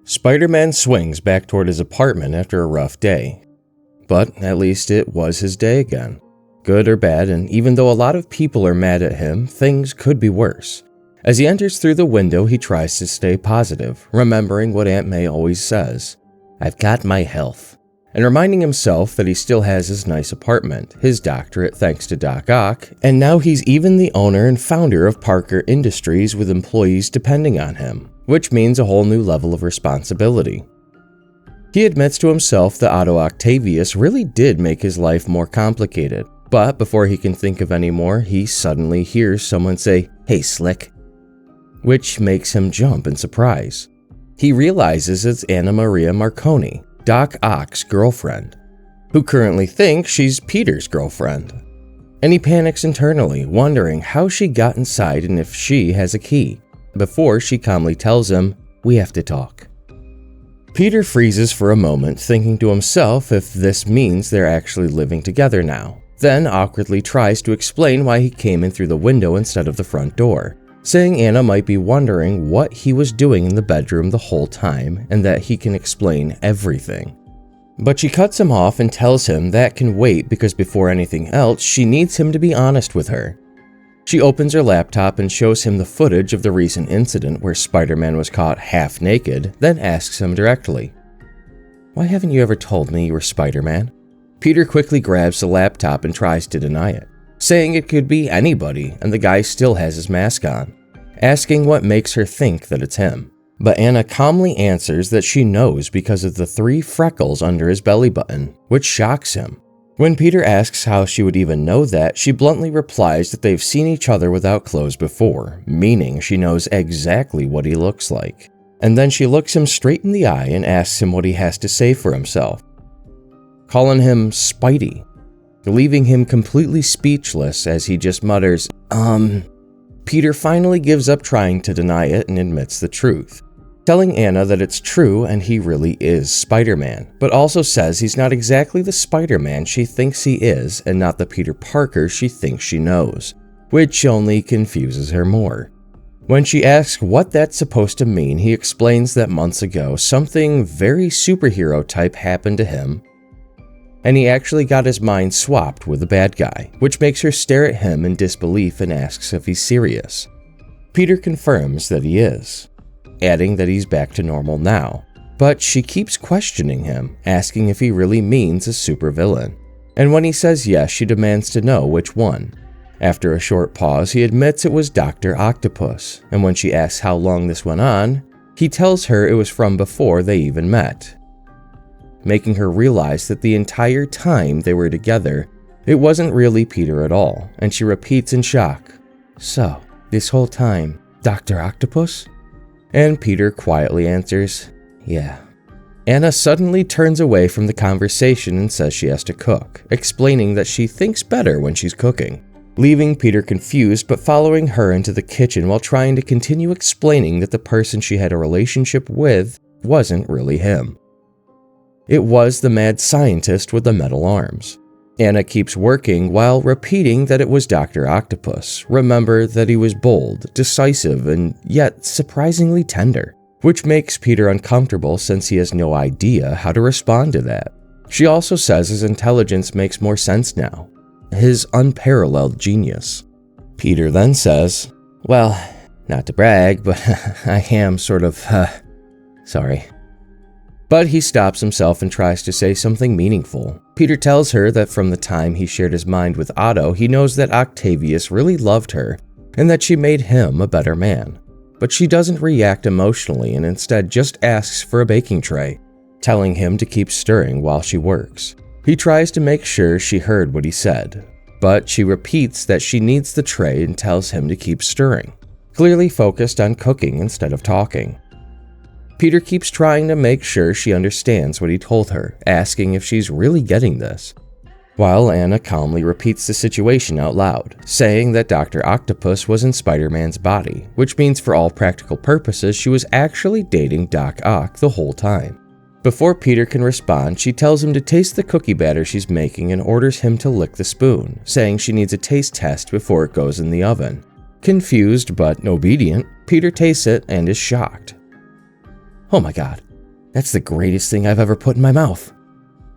Spider-Man swings back toward his apartment after a rough day. But at least it was his day again. Good or bad, and even though a lot of people are mad at him, things could be worse. As he enters through the window, he tries to stay positive, remembering what Aunt May always says, "I've got my health," and reminding himself that he still has his nice apartment, his doctorate thanks to Doc Ock, and now he's even the owner and founder of Parker Industries with employees depending on him, which means a whole new level of responsibility. He admits to himself that Otto Octavius really did make his life more complicated, but before he can think of any more, he suddenly hears someone say, "Hey, Slick," which makes him jump in surprise. He realizes it's Anna Maria Marconi, Doc Ock's girlfriend, who currently thinks she's Peter's girlfriend. And he panics internally, wondering how she got inside and if she has a key, before she calmly tells him, "We have to talk." Peter freezes for a moment, thinking to himself if this means they're actually living together now, then awkwardly tries to explain why he came in through the window instead of the front door, saying Anna might be wondering what he was doing in the bedroom the whole time and that he can explain everything. But she cuts him off and tells him that can wait because before anything else, she needs him to be honest with her. She opens her laptop and shows him the footage of the recent incident where Spider-Man was caught half naked, then asks him directly, "Why haven't you ever told me you were Spider-Man?" Peter quickly grabs the laptop and tries to deny it, saying it could be anybody and the guy still has his mask on, asking what makes her think that it's him. But Anna calmly answers that she knows because of the 3 freckles under his belly button, which shocks him. When Peter asks how she would even know that, she bluntly replies that they've seen each other without clothes before, meaning she knows exactly what he looks like. And then she looks him straight in the eye and asks him what he has to say for himself, calling him Spidey, leaving him completely speechless as he just mutters, Peter finally gives up trying to deny it and admits the truth, telling Anna that it's true and he really is Spider-Man, but also says he's not exactly the Spider-Man she thinks he is and not the Peter Parker she thinks she knows, which only confuses her more. When she asks what that's supposed to mean, he explains that months ago something very superhero type happened to him, and he actually got his mind swapped with the bad guy, which makes her stare at him in disbelief and asks if he's serious. Peter confirms that he is, adding that he's back to normal now, but she keeps questioning him, asking if he really means a supervillain. And when he says yes, she demands to know which one. After a short pause, he admits it was Dr. Octopus, and when she asks how long this went on, he tells her it was from before they even met, making her realize that the entire time they were together, it wasn't really Peter at all, and she repeats in shock, "So, this whole time, Dr. Octopus?" And Peter quietly answers, "Yeah." Anna suddenly turns away from the conversation and says she has to cook, explaining that she thinks better when she's cooking, leaving Peter confused but following her into the kitchen while trying to continue explaining that the person she had a relationship with wasn't really him. It was the mad scientist with the metal arms. Anna keeps working while repeating that it was Dr. Octopus. Remember that he was bold, decisive, and yet surprisingly tender, which makes Peter uncomfortable since he has no idea how to respond to that. She also says his intelligence makes more sense now, his unparalleled genius. Peter then says, "Well, not to brag, but I am sort of, sorry." But he stops himself and tries to say something meaningful. Peter tells her that from the time he shared his mind with Otto, he knows that Octavius really loved her and that she made him a better man. But she doesn't react emotionally and instead just asks for a baking tray, telling him to keep stirring while she works. He tries to make sure she heard what he said, but she repeats that she needs the tray and tells him to keep stirring, clearly focused on cooking instead of talking. Peter keeps trying to make sure she understands what he told her, asking if she's really getting this, while Anna calmly repeats the situation out loud, saying that Dr. Octopus was in Spider-Man's body, which means for all practical purposes she was actually dating Doc Ock the whole time. Before Peter can respond, she tells him to taste the cookie batter she's making and orders him to lick the spoon, saying she needs a taste test before it goes in the oven. Confused but obedient, Peter tastes it and is shocked. Oh my god, "That's the greatest thing I've ever put in my mouth."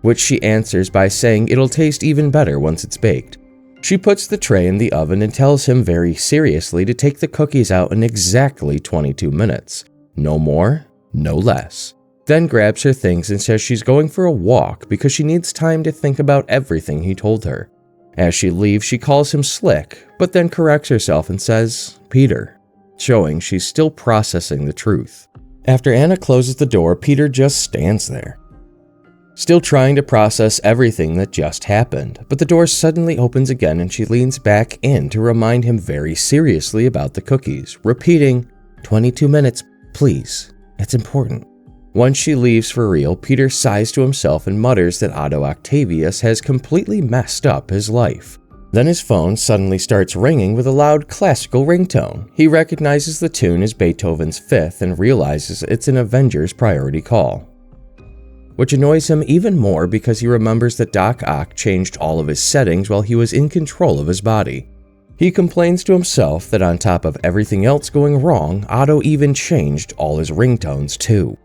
Which she answers by saying it'll taste even better once it's baked. She puts the tray in the oven and tells him very seriously to take the cookies out in exactly 22 minutes. No more, no less. Then grabs her things and says she's going for a walk because she needs time to think about everything he told her. As she leaves, she calls him slick, but then corrects herself and says, "Peter," showing she's still processing the truth. After Anna closes the door, Peter just stands there, still trying to process everything that just happened, but the door suddenly opens again and she leans back in to remind him very seriously about the cookies, repeating, 22 minutes, please, it's important. Once she leaves for real, Peter sighs to himself and mutters that Otto Octavius has completely messed up his life. Then his phone suddenly starts ringing with a loud classical ringtone. He recognizes the tune as Beethoven's Fifth and realizes it's an Avengers priority call, which annoys him even more because he remembers that Doc Ock changed all of his settings while he was in control of his body. He complains to himself that on top of everything else going wrong, Otto even changed all his ringtones too.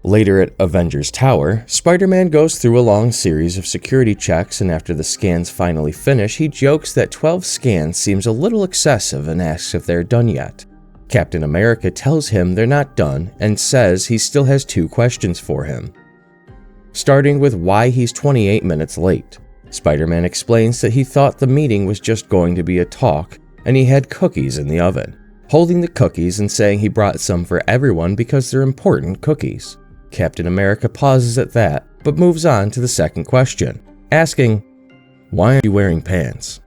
Later at Avengers Tower, Spider-Man goes through a long series of security checks, and after the scans finally finish, he jokes that 12 scans seems a little excessive and asks if they're done yet. Captain America tells him they're not done and says he still has 2 questions for him, starting with why he's 28 minutes late. Spider-Man explains that he thought the meeting was just going to be a talk and he had cookies in the oven, holding the cookies and saying he brought some for everyone because they're important cookies. Captain America pauses at that, but moves on to the second question, asking, "Why are you wearing pants?"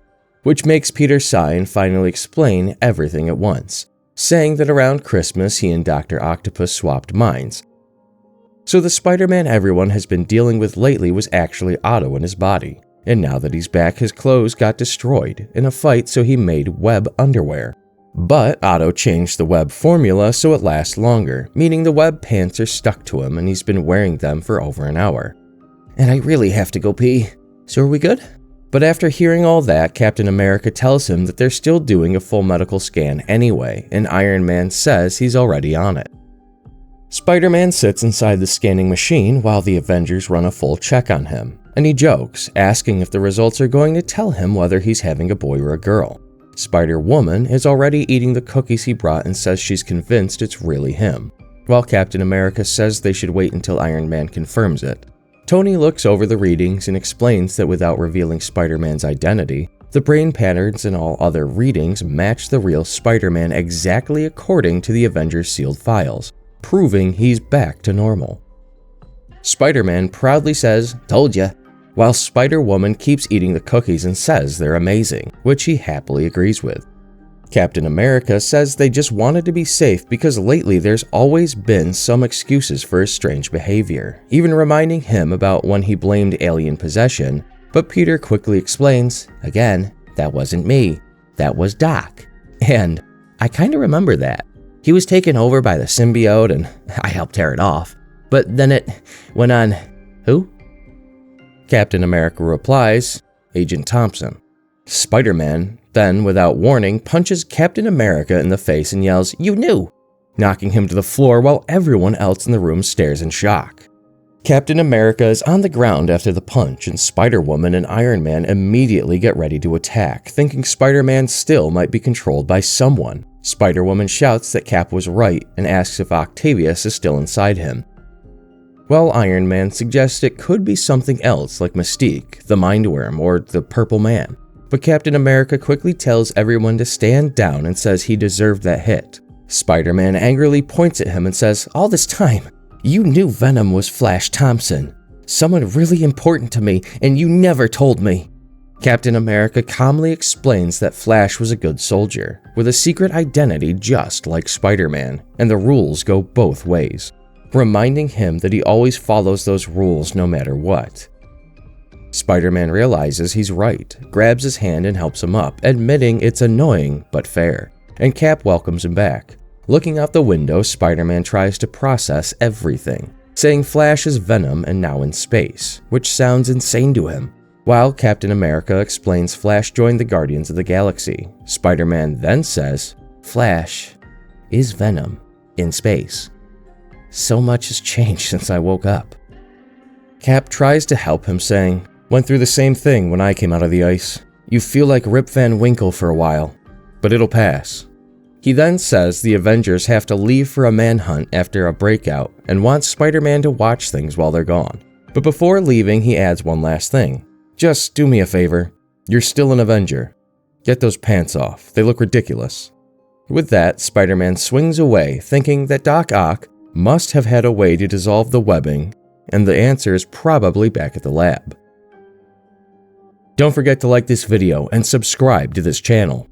Which makes Peter sigh and finally explain everything at once, saying that around Christmas he and Dr. Octopus swapped minds. So the Spider-Man everyone has been dealing with lately was actually Otto in his body, and now that he's back, his clothes got destroyed in a fight, so he made web underwear. But Otto changed the web formula so it lasts longer, meaning the web pants are stuck to him and he's been wearing them for over an hour. "And I really have to go pee, so are we good?" But after hearing all that, Captain America tells him that they're still doing a full medical scan anyway, and Iron Man says he's already on it. Spider-Man sits inside the scanning machine while the Avengers run a full check on him, and he jokes, asking if the results are going to tell him whether he's having a boy or a girl. Spider-Woman is already eating the cookies he brought and says she's convinced it's really him, while Captain America says they should wait until Iron Man confirms it. Tony looks over the readings and explains that without revealing Spider-Man's identity, the brain patterns and all other readings match the real Spider-Man exactly according to the Avengers sealed files, proving he's back to normal. Spider-Man proudly says, "Told ya," while Spider-Woman keeps eating the cookies and says they're amazing, which he happily agrees with. Captain America says they just wanted to be safe because lately there's always been some excuses for his strange behavior, even reminding him about when he blamed alien possession, but Peter quickly explains, "Again, that wasn't me, that was Doc. And I kinda remember that. He was taken over by the symbiote and I helped tear it off, but then it went on, who?" Captain America replies, "Agent Thompson." Spider-Man then, without warning, punches Captain America in the face and yells, "You knew!" knocking him to the floor while everyone else in the room stares in shock. Captain America is on the ground after the punch, and Spider-Woman and Iron Man immediately get ready to attack, thinking Spider-Man still might be controlled by someone. Spider-Woman shouts that Cap was right and asks if Octavius is still inside him, while Iron Man suggests it could be something else like Mystique, the Mindworm, or the Purple Man. But Captain America quickly tells everyone to stand down and says he deserved that hit. Spider-Man angrily points at him and says, "All this time, you knew Venom was Flash Thompson, someone really important to me, and you never told me." Captain America calmly explains that Flash was a good soldier, with a secret identity just like Spider-Man, and the rules go both ways, reminding him that he always follows those rules no matter what. Spider-Man realizes he's right, grabs his hand and helps him up, admitting it's annoying but fair, and Cap welcomes him back. Looking out the window, Spider-Man tries to process everything, saying Flash is Venom and now in space, which sounds insane to him. While Captain America explains Flash joined the Guardians of the Galaxy, Spider-Man then says, "Flash is Venom in space." So much has changed since I woke up." Cap tries to help him, saying, "Went through the same thing when I came out of the ice. You feel like Rip Van Winkle for a while, but it'll pass." He then says the Avengers have to leave for a manhunt after a breakout and wants Spider-Man to watch things while they're gone. But before leaving, he adds one last thing. "Just do me a favor. You're still an Avenger. Get those pants off. They look ridiculous." With that, Spider-Man swings away, thinking that Doc Ock must have had a way to dissolve the webbing, and the answer is probably back at the lab. Don't forget to like this video and subscribe to this channel.